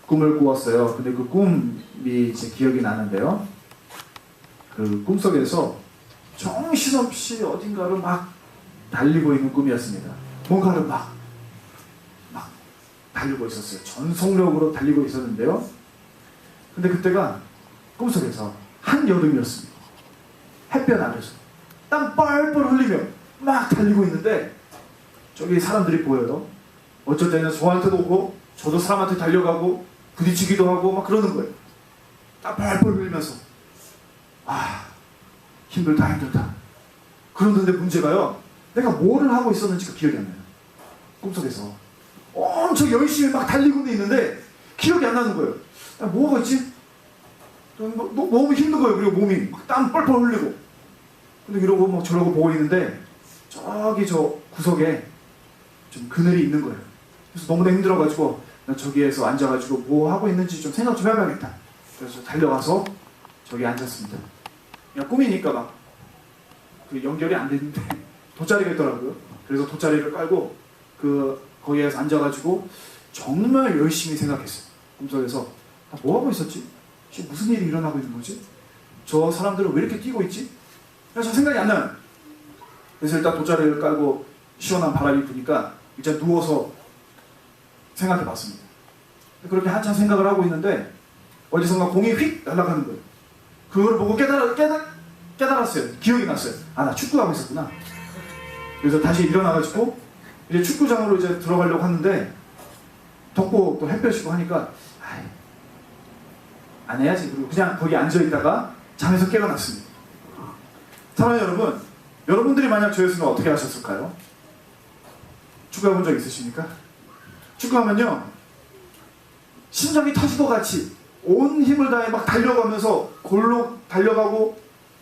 꿈을 꾸었어요. 근데 그 꿈이 제 기억이 나는데요. 그 꿈속에서 정신없이 어딘가로 막 달리고 있는 꿈이었습니다. 뭔가를 막 달리고 있었어요. 전속력으로 달리고 있었는데요. 근데 그때가 꿈속에서 한여름이었습니다. 햇볕 아래서 땀 뻘뻘 흘리며 막 달리고 있는데 저기 사람들이 보여요. 어쩔 때는 저한테도 오고 저도 사람한테 달려가고 부딪히기도 하고 막 그러는 거예요. 땀 뻘뻘 흘리면서 힘들다. 그러는데 문제가요. 내가 뭐를 하고 있었는지가 기억이 안 나요. 꿈속에서 엄청 열심히 막 달리고 있는데 기억이 안 나는 거예요. 뭐가 있지? 너무 힘든 거예요. 그리고 몸이 땀 뻘뻘 흘리고. 근데 이러고 막 저러고 보고 있는데 저기 저 구석에 좀 그늘이 있는 거예요. 그래서 너무나 힘들어가지고 나 저기에서 앉아가지고 뭐 하고 있는지 좀 생각 좀 해봐야겠다. 그래서 달려가서 저기 앉았습니다. 그냥 꿈이니까 막 그 연결이 안 됐는데 돗자리가 있더라고요. 그래서 돗자리를 깔고 거기에서 앉아가지고 정말 열심히 생각했어요. 꿈속에서 뭐 하고 있었지? 지금 무슨 일이 일어나고 있는 거지? 저 사람들은 왜 이렇게 뛰고 있지? 그래서 생각이 안 나요. 그래서 일단 돗자리를 깔고 시원한 바람이 부니까 이제 누워서 생각해 봤습니다. 그렇게 한참 생각을 하고 있는데 어디선가 공이 휙 날아가는 거예요. 그걸 보고 깨달았어요. 기억이 났어요. 나 축구하고 있었구나. 그래서 다시 일어나가지고 이제 축구장으로 이제 들어가려고 하는데 덥고 또 햇볕이고 하니까 안 해야지. 그리고 그냥 거기 앉아있다가 잠에서 깨어났습니다. 사랑하는 여러분, 여러분들이 만약 저였으면 어떻게 하셨을까요? 축구해본 적 있으십니까? 축구하면요 심장이 터질 것 같이 온 힘을 다해 막 달려가면서 골로 달려가고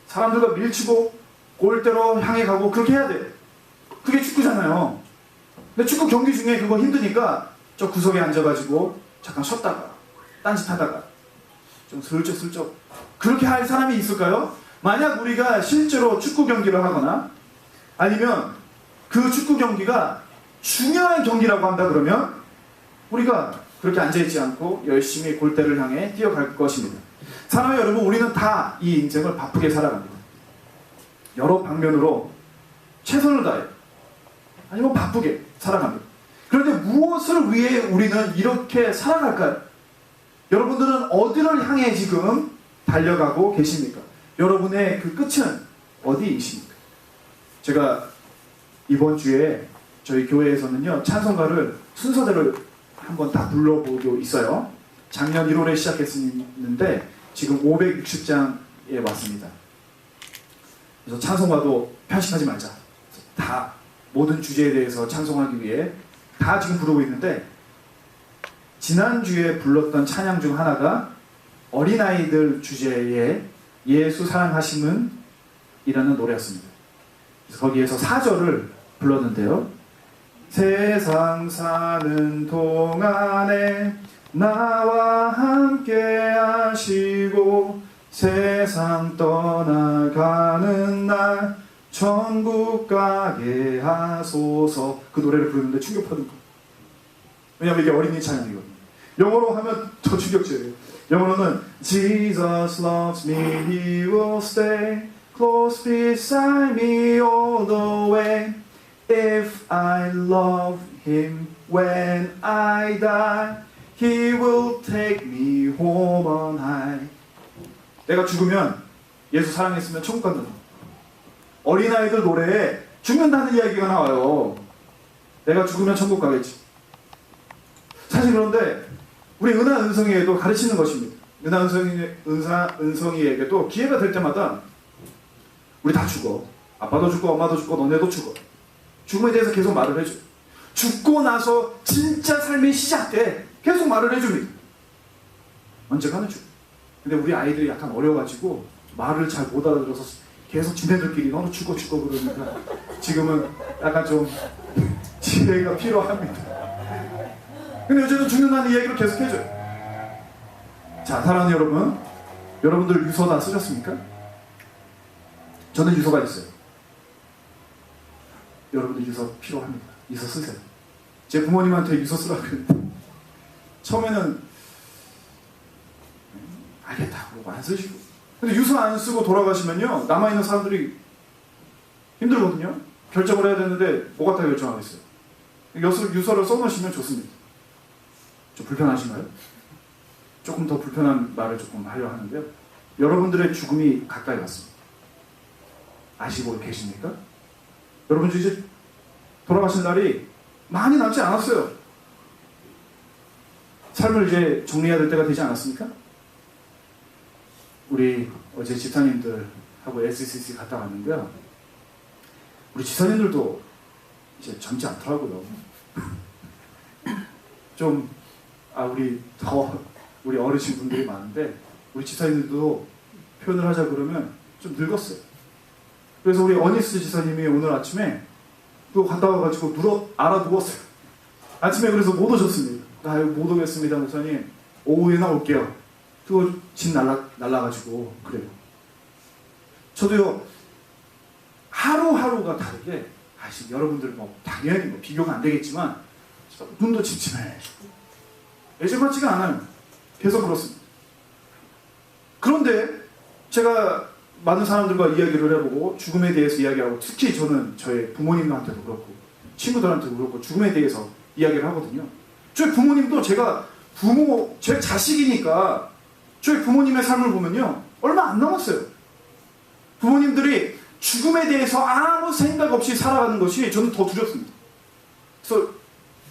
사람들과 밀치고 골대로 향해 가고 그렇게 해야 돼. 그게 축구잖아요. 근데 축구 경기 중에 그거 힘드니까 저 구석에 앉아가지고 잠깐 쉬었다가 딴짓하다가 좀 슬쩍슬쩍 그렇게 할 사람이 있을까요? 만약 우리가 실제로 축구 경기를 하거나 아니면 그 축구 경기가 중요한 경기라고 한다 그러면 우리가 그렇게 앉아있지 않고 열심히 골대를 향해 뛰어갈 것입니다. 사랑하는 여러분, 우리는 다 이 인생을 바쁘게 살아갑니다. 여러 방면으로 최선을 다해 아니면 바쁘게 살아갑니다. 그런데 무엇을 위해 우리는 이렇게 살아갈까요? 여러분들은 어디를 향해 지금 달려가고 계십니까? 여러분의 그 끝은 어디이십니까? 제가 이번 주에 저희 교회에서는요 찬송가를 순서대로 한번 다 불러보고 있어요. 작년 1월에 시작했었는데 지금 560장에 왔습니다. 그래서 찬송가도 편식하지 말자. 다 모든 주제에 대해서 찬송하기 위해 다 지금 부르고 있는데 지난주에 불렀던 찬양 중 하나가 어린아이들 주제의 예수 사랑하심은 이라는 노래였습니다. 그래서 거기에서 4절을 불렀는데요. 세상 사는 동안에 나와 함께 하시고 세상 떠나가는 날 천국 가게 하소서. 그 노래를 부르는데 충격받은 거예요. 왜냐하면 이게 어린이 찬양이거든요. 영어로 하면 더 충격적이에요. 영어로는 Jesus loves me, He will stay close beside me all the way. If I love Him when I die, He will take me home on high. 내가 죽으면 예수 사랑했으면 천국 간다. 어린아이들 노래에 죽는다는 이야기가 나와요. 내가 죽으면 천국 가겠지. 사실 그런데 우리 은하 은성이에도 가르치는 것입니다. 은하 은성이에게도 기회가 될 때마다 우리 다 죽어. 아빠도 죽고 엄마도 죽고 너네도 죽어. 죽음에 대해서 계속 말을 해줘요. 죽고 나서 진짜 삶이 시작돼. 계속 말을 해줍니다. 언젠가는 죽어. 근데 우리 아이들이 약간 어려가지고 말을 잘 못 알아들어서 계속 지네들끼리 너는 죽어 그러니까 지금은 약간 좀 지혜가 필요합니다. 근데 요즘은 죽는다는 이야기를 계속 해줘요. 자, 사랑하는 여러분, 여러분들 유서 다 쓰셨습니까? 저는 유서가 있어요. 여러분들 유서 필요합니다. 유서 쓰세요. 제 부모님한테 유서 쓰라고 했는데 처음에는 알겠다 그러고 안 쓰시고. 근데 유서 안 쓰고 돌아가시면요, 남아있는 사람들이 힘들거든요. 결정을 해야 되는데 뭐 갖다 결정하겠어요. 유서를 써놓으시면 좋습니다. 좀 불편하신가요? 조금 더 불편한 말을 조금 하려 하는데요. 여러분들의 죽음이 가까이 왔습니다. 아시고 계십니까? 여러분들 이제 돌아가신 날이 많이 남지 않았어요. 삶을 이제 정리해야 될 때가 되지 않았습니까? 우리 어제 집사님들하고 SCC 갔다 왔는데요. 우리 집사님들도 이제 젊지 않더라고요. 좀 우리 어르신 분들이 많은데 우리 집사님들도 표현을 하자 그러면 좀 늙었어요. 그래서 우리 어니스 집사님이 오늘 아침에 또 갔다 와가지고 알아 누웠어요. 아침에 그래서 못 오셨습니다. 못 오겠습니다 목사님, 오후에나 올게요. 그거 집 날라가지고 그래요. 저도요, 하루하루가 다르게, 여러분들 당연히 비교가 안 되겠지만 눈도 침침해지고 예전 같지가 않아요. 계속 그렇습니다. 그런데 제가 많은 사람들과 이야기를 해보고 죽음에 대해서 이야기하고, 특히 저는 저의 부모님한테도 그렇고 친구들한테도 그렇고 죽음에 대해서 이야기를 하거든요. 저희 부모님도 제 자식이니까 저희 부모님의 삶을 보면요, 얼마 안 남았어요. 부모님들이 죽음에 대해서 아무 생각 없이 살아가는 것이 저는 더 두렵습니다. 그래서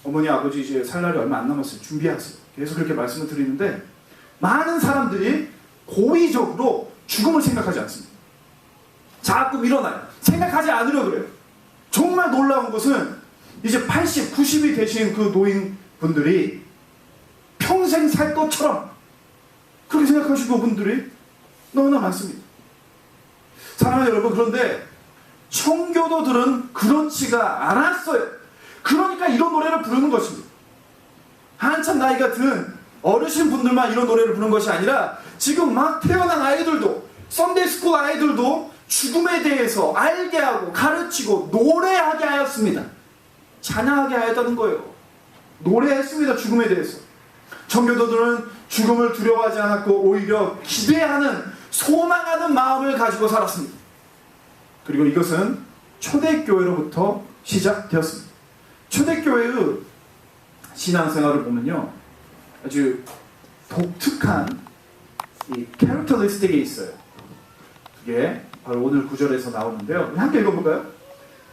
어머니 아버지 이제 살 날이 얼마 안 남았어요. 준비하세요. 계속 그렇게 말씀을 드리는데, 많은 사람들이 고의적으로 죽음을 생각하지 않습니다. 자꾸 밀어나요. 생각하지 않으려고 그래요. 정말 놀라운 것은 이제 80, 90이 되신 그 노인분들이 평생 살 것처럼 그렇게 생각하시고 분들이 너무나 많습니다. 사랑하는 여러분, 그런데 청교도들은 그렇지가 않았어요. 그러니까 이런 노래를 부르는 것입니다. 한참 나이가 든 어르신 분들만 이런 노래를 부르는 것이 아니라 지금 막 태어난 아이들도, 썬데이스쿨 아이들도 죽음에 대해서 알게 하고 가르치고 노래하게 하였습니다. 찬양하게 하였다는 거예요. 노래했습니다. 죽음에 대해서. 청교도들은 죽음을 두려워하지 않았고 오히려 기대하는, 소망하는 마음을 가지고 살았습니다. 그리고 이것은 초대교회로부터 시작되었습니다. 초대교회의 신앙생활을 보면요, 아주 독특한 이 캐릭터리스틱이 있어요. 그게 바로 오늘 구절에서 나오는데요. 함께 읽어볼까요?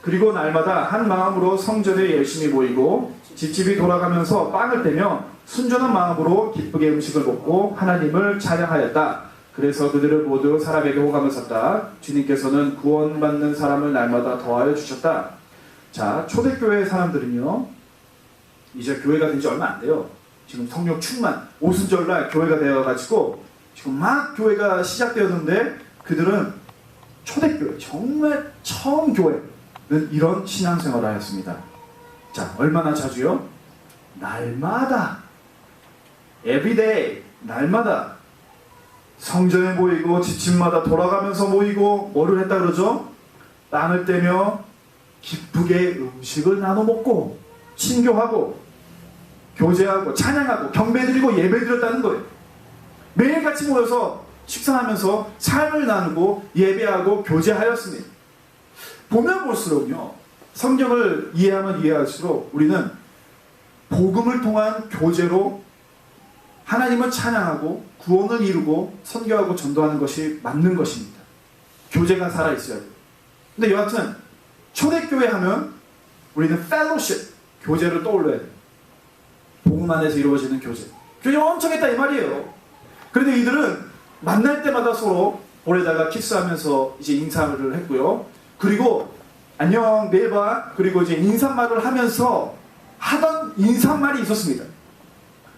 그리고 날마다 한 마음으로 성전에 열심히 모이고 집집이 돌아가면서 빵을 떼며 순전한 마음으로 기쁘게 음식을 먹고 하나님을 찬양하였다. 그래서 그들을 모두 사람에게 호감을 샀다. 주님께서는 구원받는 사람을 날마다 더하여 주셨다. 자, 초대교회 사람들은요, 이제 교회가 된 지 얼마 안 돼요. 지금 성령 충만, 오순절날 교회가 되어가지고 지금 막 교회가 시작되었는데, 그들은 초대교회, 정말 처음 교회는 이런 신앙생활을 하였습니다. 자, 얼마나 자주요? 날마다, everyday, 날마다 성전에 모이고 집집마다 돌아가면서 모이고, 뭐를 했다 그러죠? 빵을 떼며 기쁘게 음식을 나눠 먹고 친교하고 교제하고 찬양하고 경배드리고 예배드렸다는 거예요. 매일같이 모여서 식사하면서 삶을 나누고 예배하고 교제하였습니다. 보면 볼수록요, 성경을 이해하면 이해할수록 우리는 복음을 통한 교제로 하나님을 찬양하고 구원을 이루고 선교하고 전도하는 것이 맞는 것입니다. 교제가 살아있어야 돼요. 근데 여하튼 초대교회 하면 우리는 fellowship, 교제를 떠올려야 돼요. 복음 안에서 이루어지는 교제. 교제 엄청 했다 이 말이에요. 그런데 이들은 만날 때마다 서로 볼에다가 키스하면서 이제 인사를 했고요. 그리고 안녕, 내일 봐. 그리고 이제 인사말을 하면서 하던 인사말이 있었습니다.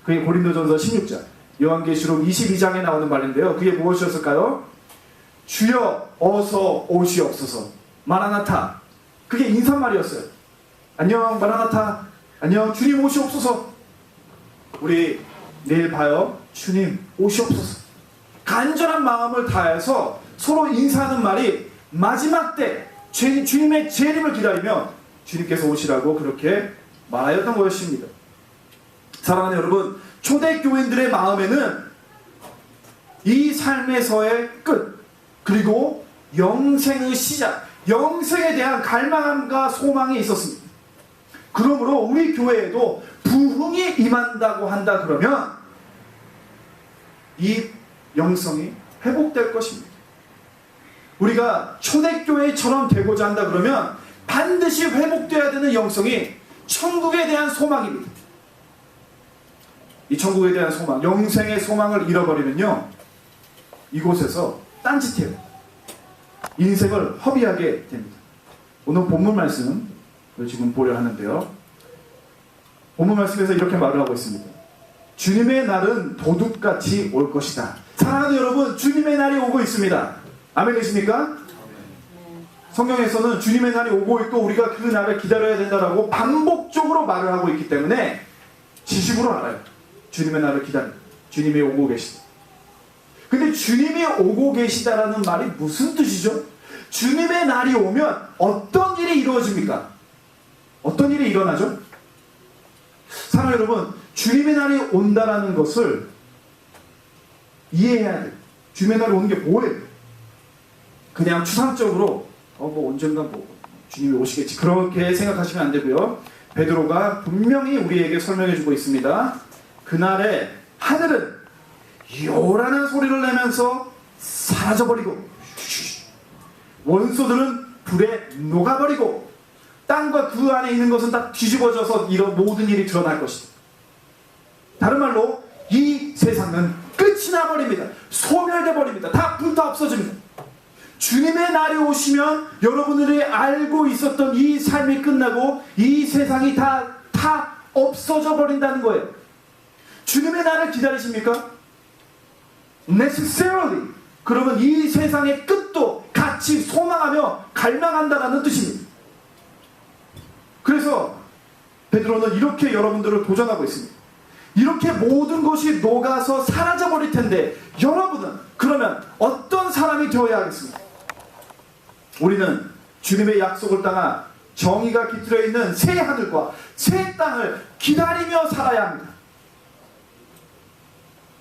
그게 고린도전서 16장, 요한계시록 22장에 나오는 말인데요. 그게 무엇이었을까요? 주여 어서 오시옵소서. 마라나타. 그게 인사말이었어요. 안녕 마라나타. 안녕 주님 오시옵소서. 우리 내일 봐요. 주님 오시옵소서. 간절한 마음을 다해서 서로 인사하는 말이 마지막 때 주님의 재림을 기다리며 주님께서 오시라고 그렇게 말하였던 것입니다. 사랑하는 여러분, 초대교인들의 마음에는 이 삶에서의 끝, 그리고 영생의 시작, 영생에 대한 갈망함과 소망이 있었습니다. 그러므로 우리 교회에도 부흥이 임한다고 한다 그러면 이 영성이 회복될 것입니다. 우리가 초대교회처럼 되고자 한다 그러면 반드시 회복되어야 되는 영성이 천국에 대한 소망입니다. 이 천국에 대한 소망, 영생의 소망을 잃어버리면요, 이곳에서 딴짓해요. 인생을 허비하게 됩니다. 오늘 본문 말씀을 지금 보려 하는데요, 본문 말씀에서 이렇게 말을 하고 있습니다. 주님의 날은 도둑같이 올 것이다. 사랑하는 여러분, 주님의 날이 오고 있습니다. 아멘 되십니까? 성경에서는 주님의 날이 오고 있고 우리가 그 날을 기다려야 된다라고 반복적으로 말을 하고 있기 때문에 지식으로 알아요. 주님의 날을 기다려, 주님이 오고 계시다. 근데 주님이 오고 계시다라는 말이 무슨 뜻이죠? 주님의 날이 오면 어떤 일이 이루어집니까? 어떤 일이 일어나죠? 사랑하는 여러분, 주님의 날이 온다라는 것을 이해해야 돼요. 주님의 날이 오는 게 뭐예요? 그냥 추상적으로 언젠가 주님이 오시겠지, 그렇게 생각하시면 안 되고요. 베드로가 분명히 우리에게 설명해 주고 있습니다. 그날에 하늘은 요란한 소리를 내면서 사라져버리고 원소들은 불에 녹아버리고 땅과 그 안에 있는 것은 다 뒤집어져서 이런 모든 일이 드러날 것이다. 다른 말로 이 세상은 끝이 나버립니다. 소멸돼 버립니다. 다 불타 없어집니다. 주님의 날이 오시면 여러분들이 알고 있었던 이 삶이 끝나고 이 세상이 다 없어져 버린다는 거예요. 주님의 날을 기다리십니까? necessarily. 그러면 이 세상의 끝도 같이 소망하며 갈망한다는 뜻입니다. 그래서 베드로는 이렇게 여러분들을 도전하고 있습니다. 이렇게 모든 것이 녹아서 사라져 버릴 텐데 여러분은 그러면 어떤 사람이 되어야 하겠습니까? 우리는 주님의 약속을 따라 정의가 깃들어 있는 새 하늘과 새 땅을 기다리며 살아야 합니다.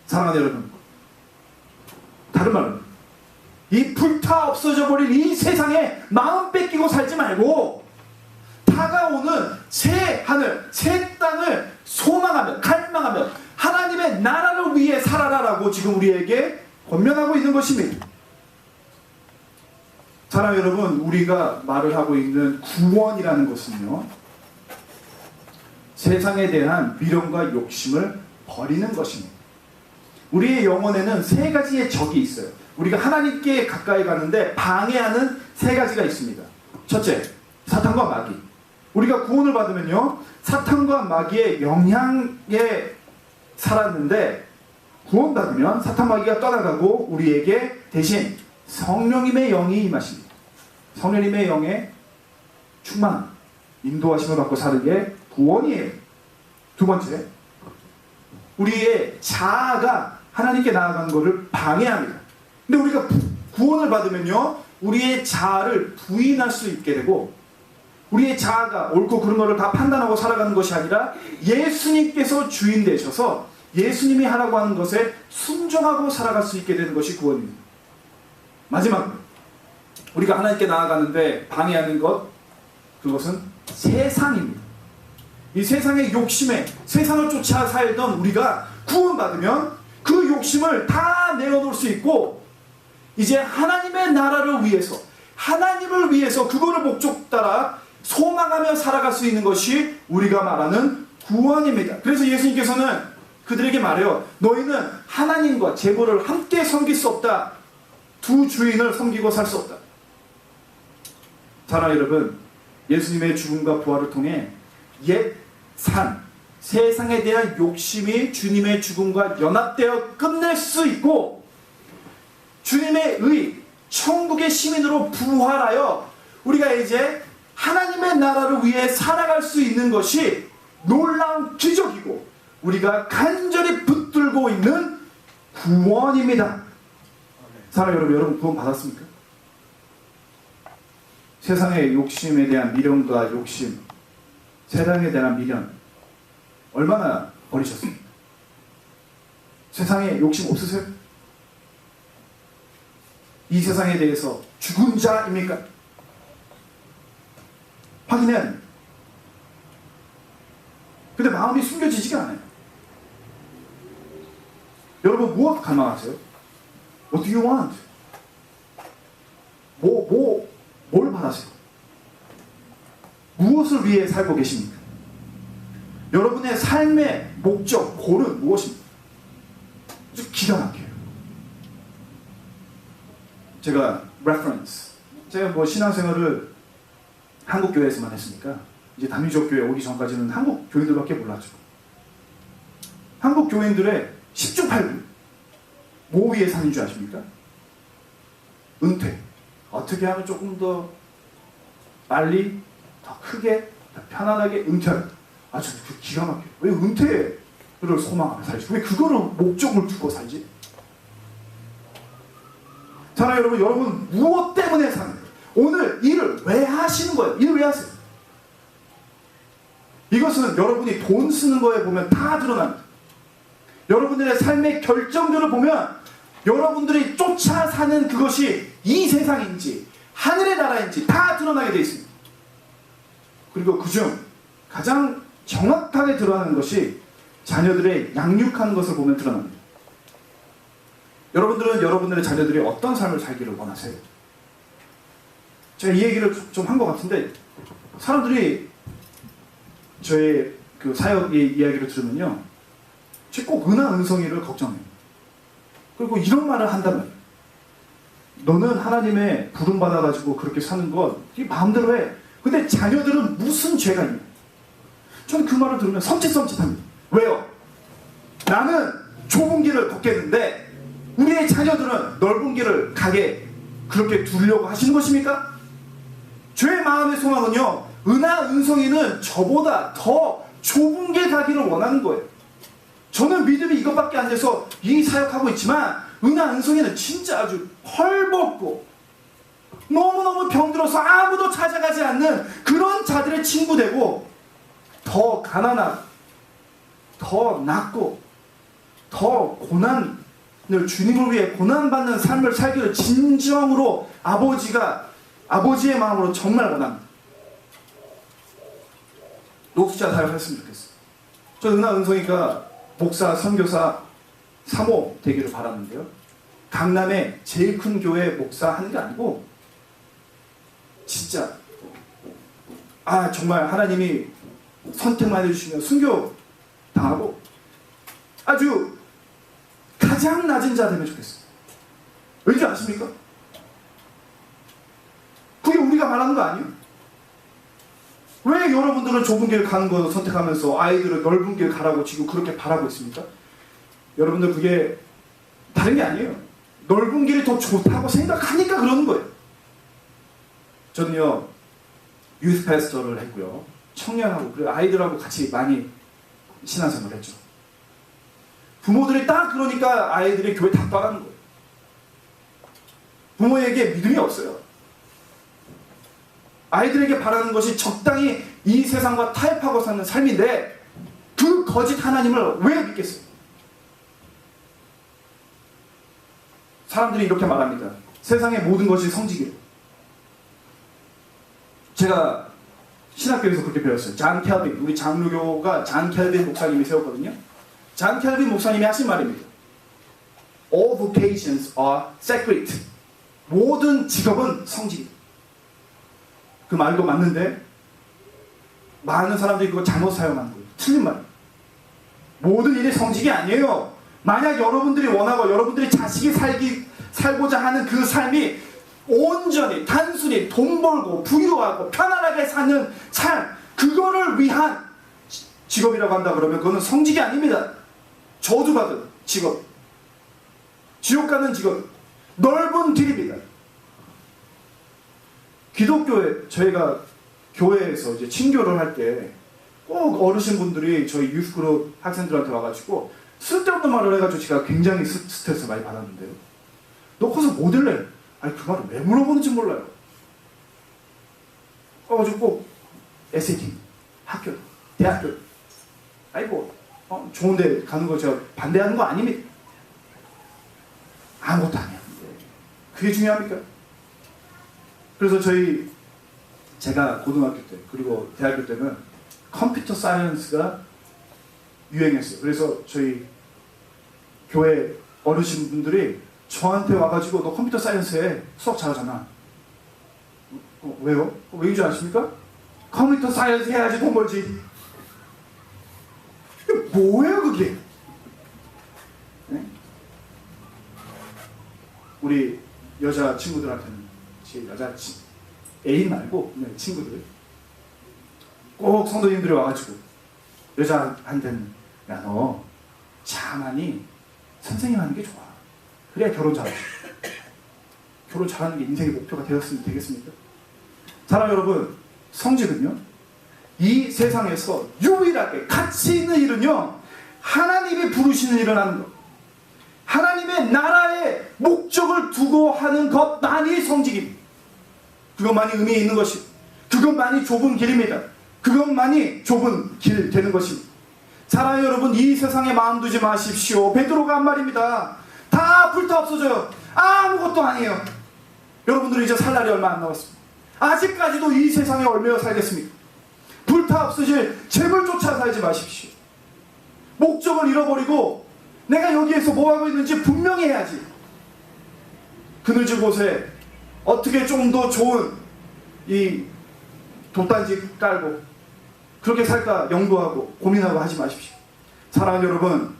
사랑하는 여러분, 다른 말로 이 불타 없어져 버릴 이 세상에 마음 뺏기고 살지 말고 다가오는 새 하늘, 새 땅을 소망하며 갈망하며 하나님의 나라를 위해 살아라라고 지금 우리에게 권면하고 있는 것입니다. 사랑하는 여러분, 우리가 말을 하고 있는 구원이라는 것은요, 세상에 대한 미련과 욕심을 버리는 것입니다. 우리의 영혼에는 세 가지의 적이 있어요. 우리가 하나님께 가까이 가는데 방해하는 세 가지가 있습니다. 첫째, 사탄과 마귀. 우리가 구원을 받으면요, 사탄과 마귀의 영향에 살았는데 구원받으면 사탄 마귀가 떠나가고 우리에게 대신 성령님의 영이 임하십니다. 성령님의 영의 충만, 인도하심을 받고 사는 게 구원이에요. 두 번째, 우리의 자아가 하나님께 나아간 것을 방해합니다. 근데 우리가 구원을 받으면요, 우리의 자아를 부인할 수 있게 되고 우리의 자아가 옳고 그른 것을 다 판단하고 살아가는 것이 아니라 예수님께서 주인 되셔서 예수님이 하라고 하는 것에 순종하고 살아갈 수 있게 되는 것이 구원입니다. 마지막으로 우리가 하나님께 나아가는데 방해하는 것, 그것은 세상입니다. 이 세상의 욕심에 세상을 쫓아 살던 우리가 구원받으면 그 욕심을 다 내어놓을 수 있고 이제 하나님의 나라를 위해서, 하나님을 위해서 그거를 목적 따라 소망하며 살아갈 수 있는 것이 우리가 말하는 구원입니다. 그래서 예수님께서는 그들에게 말해요. 너희는 하나님과 재물을 함께 섬길 수 없다. 두 주인을 섬기고 살 수 없다. 사랑하는 여러분, 예수님의 죽음과 부활을 통해 옛 산, 세상에 대한 욕심이 주님의 죽음과 연합되어 끝낼 수 있고 주님의 의, 천국의 시민으로 부활하여 우리가 이제 하나님의 나라를 위해 살아갈 수 있는 것이 놀라운 기적이고 우리가 간절히 붙들고 있는 구원입니다. 사랑하는 여러분, 구원 받았습니까? 세상의 욕심에 대한 미련과 욕심, 세상에 대한 미련 얼마나 버리셨습니까? 세상에 욕심 없으세요? 이 세상에 대해서 죽은 자입니까? 확인해야 합니다. 근데 마음이 숨겨지지가 않아요. 여러분 무엇 갈망하세요? What do you want? 뭘 바라세요? 무엇을 위해 살고 계십니까? 여러분의 삶의 목적, 골은 무엇입니까? 아주 기가 막혀요. 제가 제가 신앙생활을 한국 교회에서만 했으니까 이제 다민족 교회 오기 전까지는 한국 교인들밖에 몰랐죠. 한국 교인들의 10중 8구 뭐 위에 사는 줄 아십니까? 은퇴. 어떻게 하면 조금 더 빨리, 더 크게, 더 편안하게 은퇴할. 아주 기가 막혀요. 왜 은퇴를 소망하며 살지? 왜 그거를 목적을 두고 살지? 자, 여러분 무엇 때문에 사는 거예요? 오늘 일을 왜 하시는 거예요? 일을 왜 하세요? 이것은 여러분이 돈 쓰는 거에 보면 다 드러납니다. 여러분들의 삶의 결정들을 보면 여러분들이 쫓아 사는 그것이 이 세상인지 하늘의 나라인지 다 드러나게 되어 있습니다. 그리고 그중 가장 정확하게 드러나는 것이 자녀들의 양육하는 것을 보면 드러납니다. 여러분들은 여러분들의 자녀들이 어떤 삶을 살기를 원하세요? 제가 이 얘기를 좀 한 것 같은데 사람들이 저의 그 사역의 이야기를 들으면요, 꼭 은하은성이를 걱정해요. 그리고 이런 말을 한다면, 너는 하나님의 부름 받아가지고 그렇게 사는 건 네 마음대로 해. 근데 자녀들은 무슨 죄가 있냐? 저는 그 말을 들으면 섬찟합니다. 왜요? 나는 좁은 길을 걷겠는데 우리의 자녀들은 넓은 길을 가게 그렇게 두려고 하시는 것입니까? 죄의 마음의 소망은요, 은하은성이는 저보다 더 좁은 길 가기를 원하는 거예요. 저는 믿음이 이것밖에 안 돼서 이 사역하고 있지만 은하은성이는 진짜 아주 헐벗고 너무너무 병들어서 아무도 찾아가지 않는 그런 자들의 친구 되고, 더 가난하고 더 낮고 더 고난을 주님을 위해 고난받는 삶을 살기를 진정으로 아버지의 마음으로 정말 원합니다. 녹수자 사역했으면 좋겠어요. 저 은하은성이가 목사, 선교사 3호 되기를 바랐는데요, 강남의 제일 큰 교회 목사 하는 게 아니고 진짜 정말 하나님이 선택만 해주시면 순교 당하고 아주 가장 낮은 자 되면 좋겠어요. 왠지 아십니까? 그게 우리가 말하는 거 아니에요? 왜 여러분들은 좁은 길 가는 거 선택하면서 아이들을 넓은 길 가라고 지금 그렇게 바라고 있습니까? 여러분들 그게 다른 게 아니에요. 넓은 길이 더 좋다고 생각하니까 그러는 거예요. 저는요, 유스 패스터를 했고요, 청년하고 그리고 아이들하고 같이 많이 신앙생활을 했죠. 부모들이 딱 그러니까 아이들이 교회 다 떠나는 거예요. 부모에게 믿음이 없어요. 아이들에게 바라는 것이 적당히 이 세상과 타협하고 사는 삶인데 그 거짓 하나님을 왜 믿겠어요? 사람들이 이렇게 말합니다. 세상의 모든 것이 성직이에요. 제가 신학교에서 그렇게 배웠어요. 잔 켈빈, 우리 장로교가 잔 켈빈 목사님이 세웠거든요. 잔 켈빈 목사님이 하신 말입니다. All vocations are sacred. 모든 직업은 성직이다. 그 말도 맞는데 많은 사람들이 그거 잘못 사용하는 거예요. 틀린 말. 모든 일이 성직이 아니에요. 만약 여러분들이 원하고 여러분들이 자식이 살고자 하는 그 삶이 온전히 단순히 돈 벌고 부유하고 편안하게 사는 삶, 그거를 위한 직업이라고 한다 그러면 그거는 성직이 아닙니다. 저주받은 직업, 지옥 가는 직업, 넓은 길입니다. 기독교에, 저희가 교회에서 이제 친교를 할 때 꼭 어르신분들이 저희 유스그룹 학생들한테 와가지고 쓸데없는 말을 해가지고 제가 굉장히 스트레스 많이 받았는데요. 너 커서 뭐 될래? 아니, 그 말을 왜 물어보는지 몰라요. 그래가지고 꼭 SAT, 학교, 대학교, 아이고, 좋은데 가는 거 제가 반대하는 거 아닙니다. 아무것도 아니야. 그게 중요합니까? 그래서 제가 고등학교 때 그리고 대학교 때는 컴퓨터 사이언스가 유행했어요. 그래서 저희 교회 어르신분들이 저한테 와가지고 너 컴퓨터 사이언스에 수업 잘하잖아. 왜요? 왜인 줄 아십니까? 컴퓨터 사이언스 해야지 돈 벌지. 이게 뭐예요 그게? 네? 우리 여자 친구들한테는 제 여자 애인 말고 그냥 친구들 꼭 성도님들이 와가지고 여자한테는 야 너 자만이 선생님 하는 게 좋아. 그래야 결혼 잘하지. 결혼 잘하는 게 인생의 목표가 되었으면 되겠습니까? 사랑 여러분, 성직은요 이 세상에서 유일하게 가치 있는 일은요 하나님이 부르시는 일을 하는 것, 하나님의 나라의 목적을 두고 하는 것만이 성직입니다. 그것만이 의미 있는 것이고 그것만이 좁은 길입니다. 그것만이 좁은 길 되는 것입니다. 사랑하는 여러분, 이 세상에 마음 두지 마십시오. 베드로가 한 말입니다. 다 불타 없어져요. 아무것도 아니에요. 여러분들이 이제 살 날이 얼마 안 남았습니다. 아직까지도 이 세상에 얼마나 살겠습니까? 불타 없어질 재물조차 살지 마십시오. 목적을 잃어버리고 내가 여기에서 뭐하고 있는지 분명히 해야지. 그늘진 곳에 어떻게 좀 더 좋은 이 돛단지 깔고 그렇게 살까 연구하고 고민하고 하지 마십시오. 사랑하는 여러분,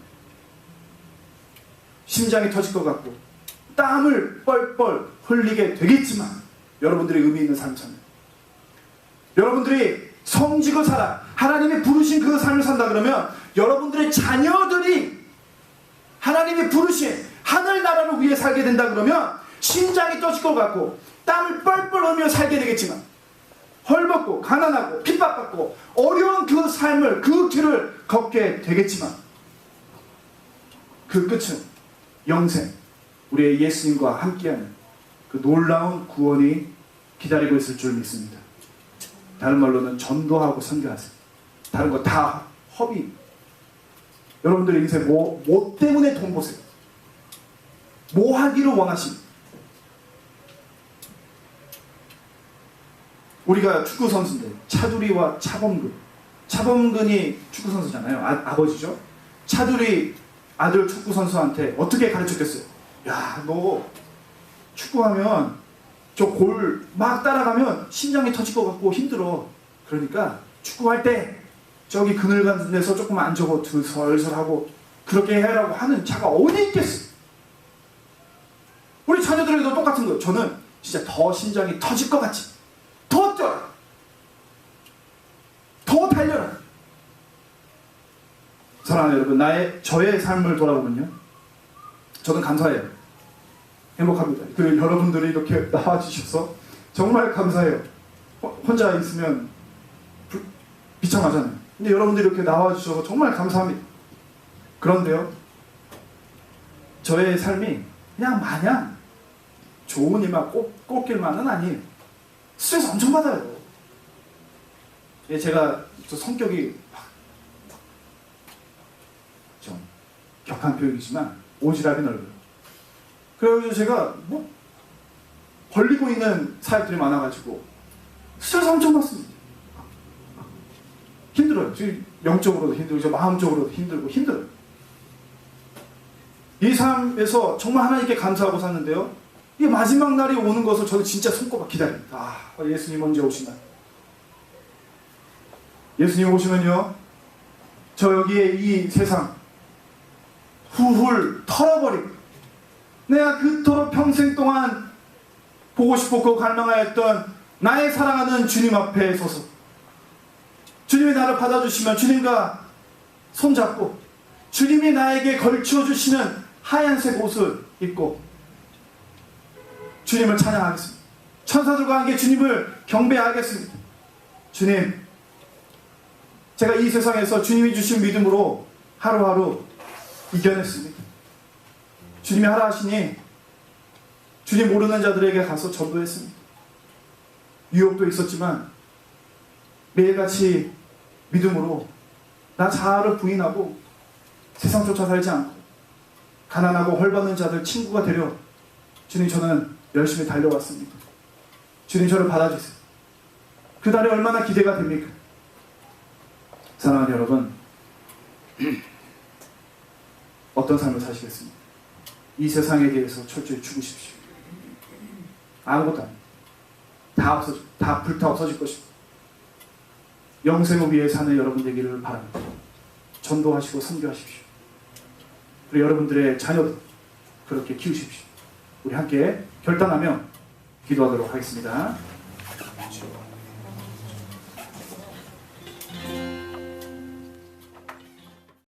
심장이 터질 것 같고 땀을 뻘뻘 흘리게 되겠지만 여러분들이 의미 있는 삶을 삽니다. 여러분들이 성직을 살아 하나님이 부르신 그 삶을 산다 그러면 여러분들의 자녀들이 하나님이 부르신 하늘나라를 위해 살게 된다 그러면 심장이 터질 것 같고 땀을 뻘뻘 흘리며 살게 되겠지만 헐벗고 가난하고 핍박받고 어려운 그 삶을 그 길을 걷게 되겠지만 그 끝은 영생, 우리의 예수님과 함께하는 그 놀라운 구원이 기다리고 있을 줄 믿습니다. 다른 말로는 전도하고 선교하세요. 다른 거 다 허비. 여러분들의 인생 뭐 때문에 돈 보세요? 뭐 하기를 원하십니까? 우리가 축구 선수인데 차두리와 차범근이 축구 선수잖아요. 아버지죠. 차두리 아들 축구 선수한테 어떻게 가르쳤겠어요? 야, 너 축구하면 저 골 막 따라가면 심장이 터질 것 같고 힘들어. 그러니까 축구할 때 저기 그늘 같은 데서 조금 앉아고 설설하고 그렇게 해라고 하는 차가 어디 있겠어? 우리 자녀들에게도 똑같은 거예요. 저는 진짜 더 심장이 터질 것 같지. 더 뛰어라. 더 달려라. 사랑하는 여러분, 저의 삶을 돌아보면요, 저는 감사해요. 행복합니다. 그 여러분들이 이렇게 나와주셔서 정말 감사해요. 혼자 있으면 비참하잖아요. 근데 여러분들이 이렇게 나와주셔서 정말 감사합니다. 그런데요, 저의 삶이 그냥 마냥 좋은 일만 꽃길만은 아니에요. 스트레스 엄청 받아요. 제가 성격이 좀 격한 표현이지만 오지랖이 넓어요. 그래서 제가 벌리고 있는 사역들이 많아가지고 스트레스 엄청 받습니다. 힘들어요. 영적으로도 힘들고 마음적으로도 힘들어요. 이 삶에서 정말 하나님께 감사하고 샀는데요, 이 마지막 날이 오는 것을 저는 진짜 손꼽아 기다립니다. 예수님 언제 오시나? 예수님 오시면요, 저 여기에 이 세상 훌훌 털어버리고 내가 그토록 평생 동안 보고 싶었고 갈망하였던 나의 사랑하는 주님 앞에 서서 주님이 나를 받아주시면 주님과 손잡고 주님이 나에게 걸쳐주시는 하얀색 옷을 입고 주님을 찬양하겠습니다. 천사들과 함께 주님을 경배하겠습니다. 주님, 제가 이 세상에서 주님이 주신 믿음으로 하루하루 이겨냈습니다. 주님이 하라 하시니 주님 모르는 자들에게 가서 전도했습니다. 유혹도 있었지만 매일같이 믿음으로 나 자아를 부인하고 세상 쫓아 살지 않고 가난하고 헐벗는 자들 친구가 되려 주님, 저는 열심히 달려왔습니다. 주님 저를 받아주세요. 그 날이 얼마나 기대가 됩니까? 사랑하는 여러분, 어떤 삶을 사시겠습니까? 이 세상에 대해서 철저히 죽으십시오. 아무것도 아닙니다. 다 불타 없어질 것입니다. 영생을 위해 사는 여러분 되기를 바랍니다. 전도하시고 선교하십시오. 그리고 여러분들의 자녀들 그렇게 키우십시오. 우리 함께 결단하며 기도하도록 하겠습니다.